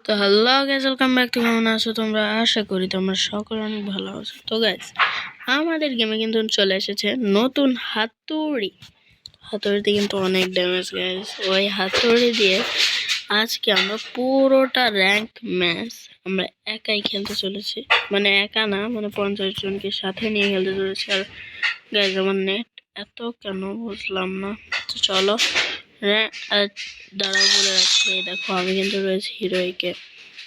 তো hello guys, welcome back to. কেমন আছো তোমরা? আশা করি তোমরা সকলে অনেক ভালো আছো। তো গাইস, আমাদের গেমে কিন্তু চলে এসেছে নতুন হাতুড়িতে কিন্তু অনেক ড্যামেজ গাইস। ওই হাতুড়ি দিয়ে আজকে আমরা পুরোটা র্যাঙ্ক ম্যাচ আমরা একাই খেলতে চলেছি। মানে একা না, মানে 50 জনকে সাথে নিয়ে খেলতে চলেছি। আর গাইস, আমার নেট এত কেন বুঝলাম না। তো চলো দাঁড়াও বলে রাখছি। দেখো, আমি কিন্তু রয়েছি হিরোইকে।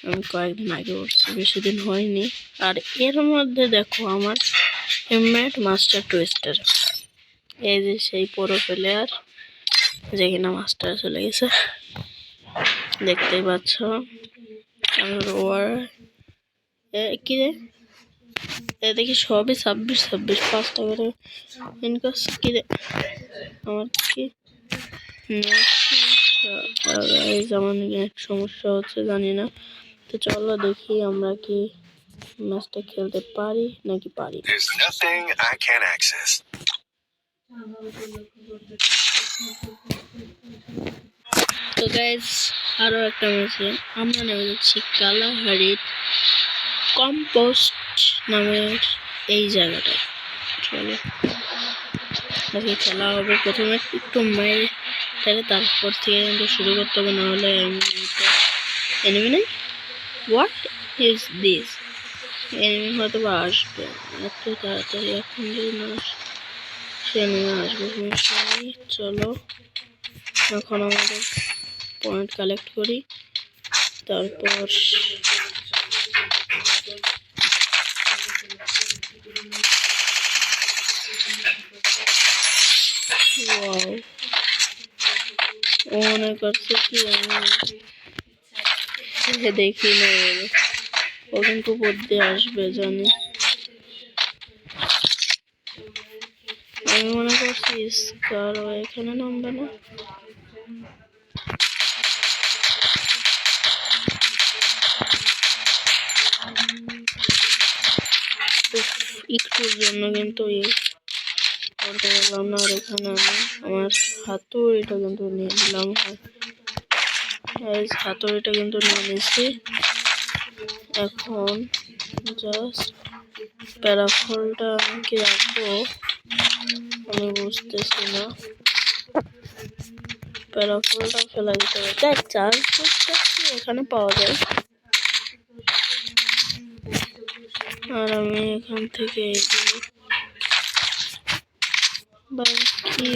আমি কয়েকদিন আগে উঠছি, বেশি দিন হয়নি। আর এর মধ্যে দেখো আমার টিমমেট মাস্টার টুইস্টার, এই যে সেই পুরো প্লেয়ার যে কিনা মাস্টার চলে গেছে, দেখতেই পাচ্ছ। আর ওর কি রে, দেখি সবই 26 5টা করে ইনকাস। কি রে আমার কি যেমন সমস্যা হচ্ছে জানি না। তো চলো দেখি আমরা কি ম্যাচটা খেলতে পারি নাকি পারি। তো গাইস, আরো একটা ম্যাচে আমরা নেমে যাচ্ছি কালাহারি কম্পোস্ট নামের এই জায়গাটায়। চলো দেখি খেলা হবে। প্রথমে একটু মেরে তারপর থেকে কিন্তু শুরু করতে হবে, নাহলে এনিমি নেই। What is this? এনিমি হয়তো বা আসবে এত তাড়াতাড়ি, এখন যদি না সে এনিমি আসবে সমস্যা নেই। চলো এখন আমাদের পয়েন্ট কালেক্ট করি, তারপর ও মনে করছে কি আমি দেখি না, ও কিন্তু উপর দিয়ে আসবে জানি। আমি মনে করছি স্কার ও এখানে নামবে না। একটুর জন্য কিন্তু করতে পারলাম না। আর এখানে আমি আমার হাতুড়িটা কিন্তু নিয়ে নিলাম। হাতুড়িটা কিন্তু নিয়ে নিয়েছি। এখন জাস্ট প্যারাফলটা আমি কি রাখবো আমি বুঝতেছি না। প্যারাফলটা ফেলা দিতে হবে। তাই চার্জ করতে এখানে পাওয়া যায়। আর আমি এখান থেকে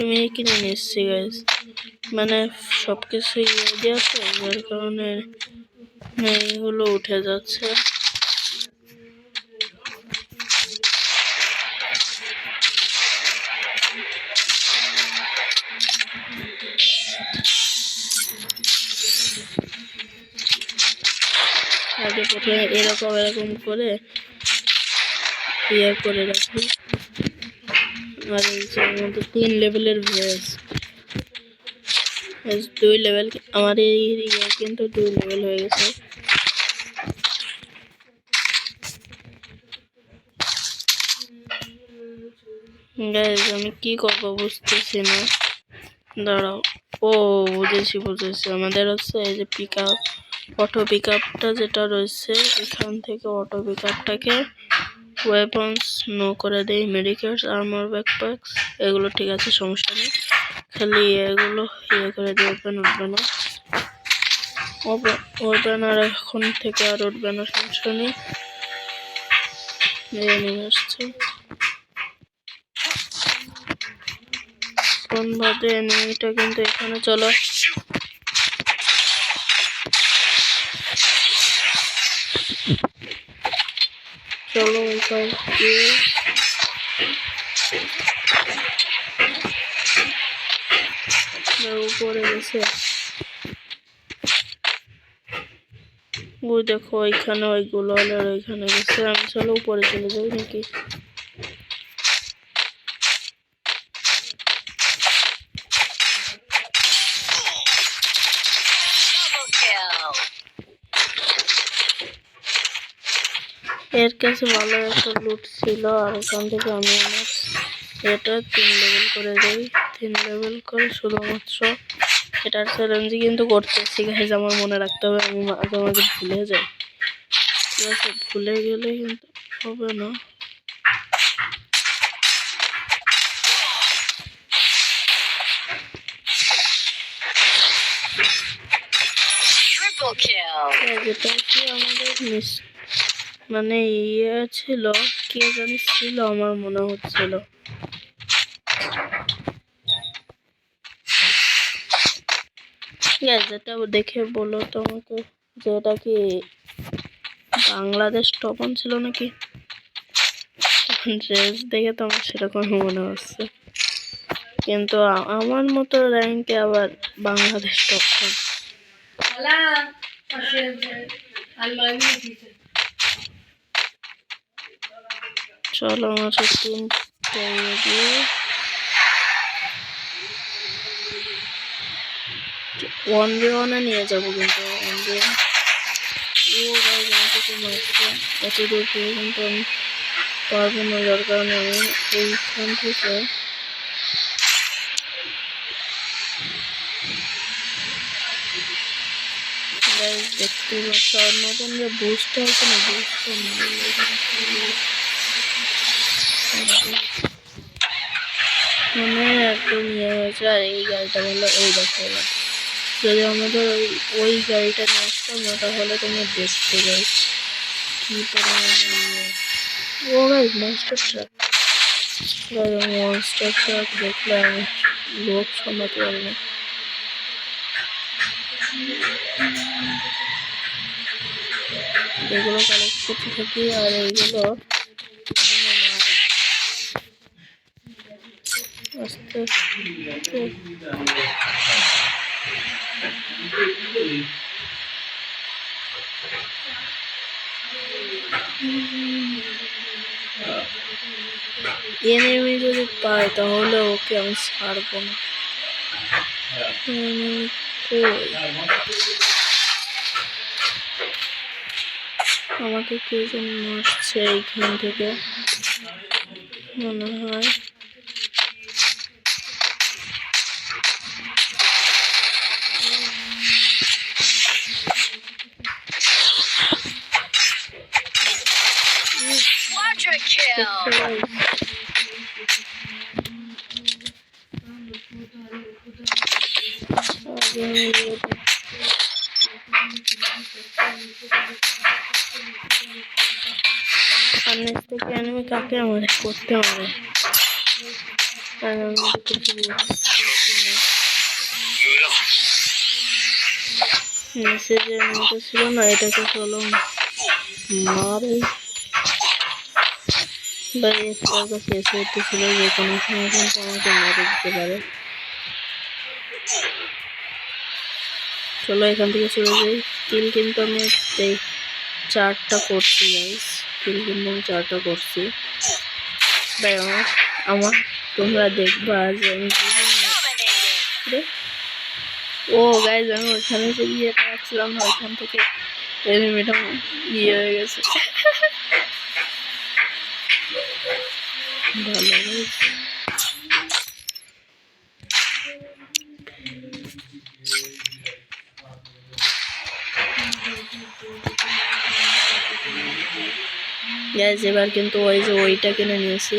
মেয়ে কিনে নিচ্ছি গাইস, মানে সবকিছু রেডি আছে, যার কারণে এগুলো উঠে যাচ্ছে। আগে প্রথমে এরকম করে করে রাখি। আর এই মধ্যে 3 লেভেলের ভয়েস, 2 লেভেল। আমার এই কিন্তু 2 লেভেল হয়ে গেছে। গাইস, আমি কি করবো বুঝতেছি না। দাঁড়াও, ও বুঝেছি। আমাদের হচ্ছে এই যে অটো পিক আপটা যেটা রয়েছে, এখান থেকে অটো পিক আপটাকে ওয়েপন্স নো করে দেই। মেডিকেটস, আর্মার, ব্যাকপ্যাকস এগুলো ঠিক আছে, সমস্যা নেই। খালি এগুলো করে দিয়ে ওপেন উঠবে না, ওপেন আর এখন থেকে আর উঠবে না, সমস্যা নেই। নিয়ে আসছে কোন ভাবে এনিমিটা কিন্তু এখানে। চলো চলো উপরে গেছে। ওই দেখো ওইখানে ওইগুলো হলে ওইখানে গেছে। আমি চলো উপরে চলে যাই নাকি। এর কাছে ভালো একটা লুট ছিল, আর এখান থেকে আমি আমার এটা 3 লেভেল করে দেই। 3 লেভেল করে শুধুমাত্র এটার চ্যালেঞ্জই কিন্তু করতেছি গাইজ, আমার মনে রাখতে হবে, আমি মাঝে মাঝে ভুলে যাই। ঠিক আছে, ভুলে গেলে কিন্তু হবে না। যেটা কি আমাদের মানে ইয়ে ছিল, কে জানি ছিল, আমার মনে হচ্ছিল। যেটা দেখে বলো তো আমাকে, যে এটা কি বাংলাদেশ টপন ছিল নাকি? ড্রেস দেখে তো আমার সেরকম মনে হচ্ছে, কিন্তু আমার মতো র্যাঙ্কে আবার বাংলাদেশ টপন। চলো আমার 1v1 নিয়ে যাবো, কিন্তু 1v1 এত দূর কিন্তু আমি পারবো না, যার কারণে আমি এইখান থেকে দেখতে পাচ্ছি। আর নতুন যে বুস্ট হয়েছে না, মানে একদম ইয়ে হয়েছে। আর এই গাড়িটা হলো, এই দেখো, যদি আমাদের ওই গাড়িটা নিয়ে আসতাম না, তাহলে তোমরা দেখতে যাই কি পরিমাণে। Oh guys monster truck, monster truck দেখলে আমি লোক সামলাতে পারি না। এগুলো কালেক্ট করতে থাকি, আর এইগুলো আস্তে আস্তে এনিমি যদি পাই তাহলে ওকে আমি ছাড়বো না। আমাকে কে যেন মারছে এইখান থেকে মনে হয়। সামনের থেকে এনিমি কাকে আমাদের করতে হবে, মেসেজের মতো ছিল না, এটাকে চলো মারে। ভাই একটার কাছে এসে উঠতেছিল, যে কোনো সময় কিন্তু আমাকে মেরে দিতে পারে। চলো এখান থেকে চলে যাই। কিল কিন্তু আমি এই 4টা করছি গাইস, কিল কিন্তু আমি 4টা করছি। ভাই আমার তোমরা দেখবা যে আমি ও গাইজ, আমি ওইখানে যে ইয়েটা রাখছিলাম না, ওইখান থেকে এনিমিটা ইয়ে হয়ে গেছে। ভালো গাইজ, এবার কিন্তু ওই যে ওইটা কিনে নিয়েছি,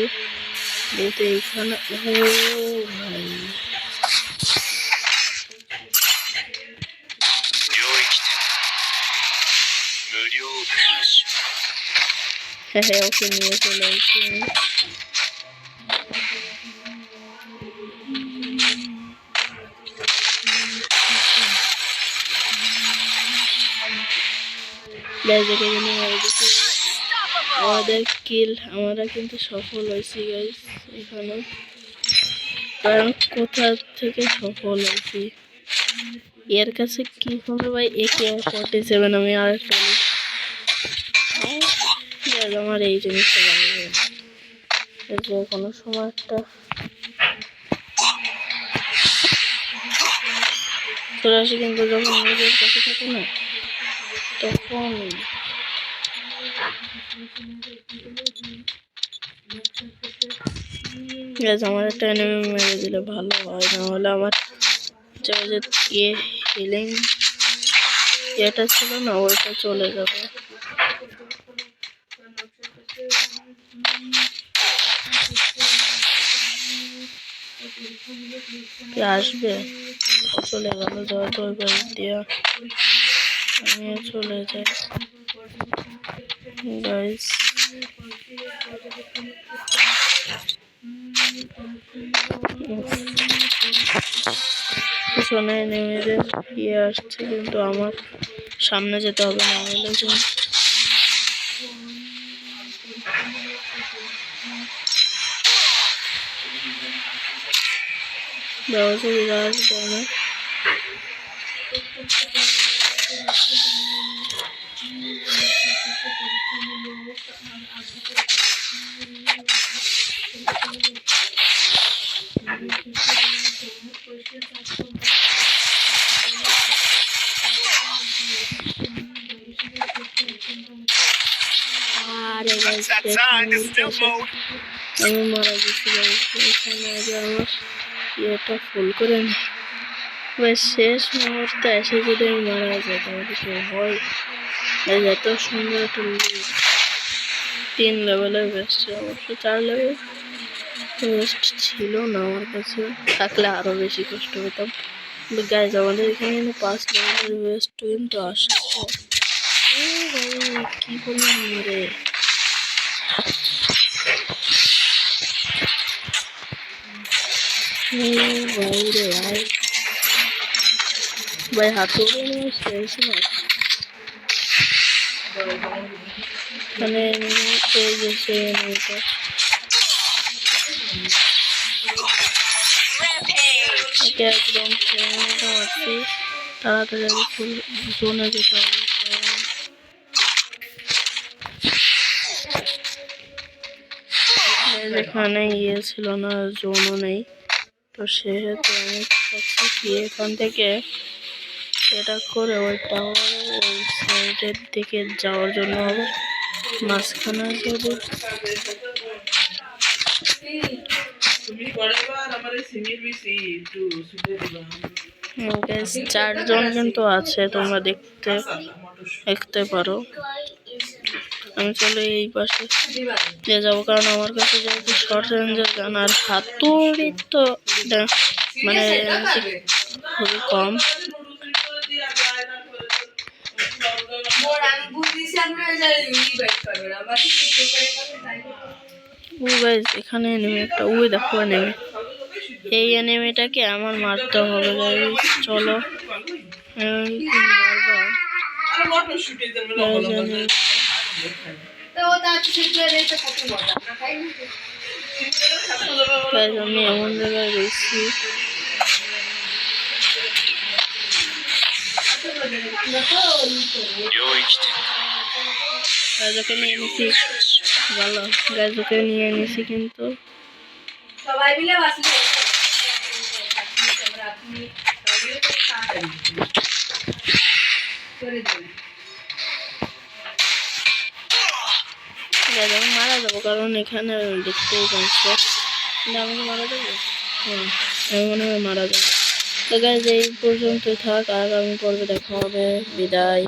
যেহেতু এইখানে হ্যাঁ ওকে নিয়ে চলে এসেছি আমি। আমাদের কিল আমরা কিন্তু সফল হয়েছি গাইস এখানে। কারণ কোথা থেকে সফল হয়েছি, এর কাছে কি হবে ভাই, AK-47 আমি আর একটা আমার এই জিনিসটা ভালো লাগে, যে কোনো সময় একটা চলে আসে, কিন্তু যখন নিজের কাছে থাকে না তখন আমার একটা এনিমি মেরে দিলে ভালো হয়, না হলে আমার যে ইয়ে হিলিং এটা ছিল না, ওইটা চলে যাবে। আসবে, চলে গেল যেহেতু ওই বাড়ি দিয়া আমিও চলে যাই গাইস। পিছনে নেমে যে ইয়ে আসছে, কিন্তু আমার সামনে যেতে হবে, না হলে ব্যবস্থা আসবে না। আরে গাইস আমি মারা গেছি গাইস, এখানে আগে আমার ইয়েটা ফুল করে নি। শেষ মুহূর্তে এসে যদি আমি মারা যাই তাহলে কি হয়? এত সুন্দর একটা 3 লেভেলের বেস্ট, অবশ্য 4 লেভেল বেস্ট ছিল না আমার কাছে, থাকলে আরো বেশি কষ্ট পেতাম। গাইজ আমাদের এখানে 5 লেভেলের বেস্ট কিন্তু আসছে। কি বললাম রে, ভাই রে ভাই, ভাই হাতুড়ে নিয়ে শেষ না। মানে পেয়ে গেছে মেয়েটা, একদম মারছি। তাড়াতাড়ি ফুল জোনে যেতে হবে। এখানে ইয়ে ছিল না, জোনও নেই, তো সেহেতু আমি চাচ্ছি কি এখান থেকে এটা করে ওই টাওয়ারের ওই সাইডের দিকে যাওয়ার জন্য হবে। মাঝখানে যদি 4 জন কিন্তু আছে, তোমরা দেখতে পারো। আমি চলে এই পাশে দিয়ে যাবো, কারণ আমার কাছে যেহেতু শর্ট রেঞ্জের গান আর হাতুড়ি তো মানে খুবই কম। এখানে এনিমি একটা, ওই দেখো এনিমি, এই এনিমিটাকে আমার মারতে হবে গাইস। চলো আমি এমন জায়গায় রয়েছি, গাইজকে নিয়ে নিছি, ভালো গাইজকে নিয়ে নিছি, কিন্তু সবাই মিলে মারা যাবো, কারণ এখানে দেখতেই পাচ্ছি আমি মারা যাবো। আমি মনে হয় মারা যাবো। তো গাইজ এই পর্যন্ত থাক, আগামী পর্বে দেখা হবে, বিদায়।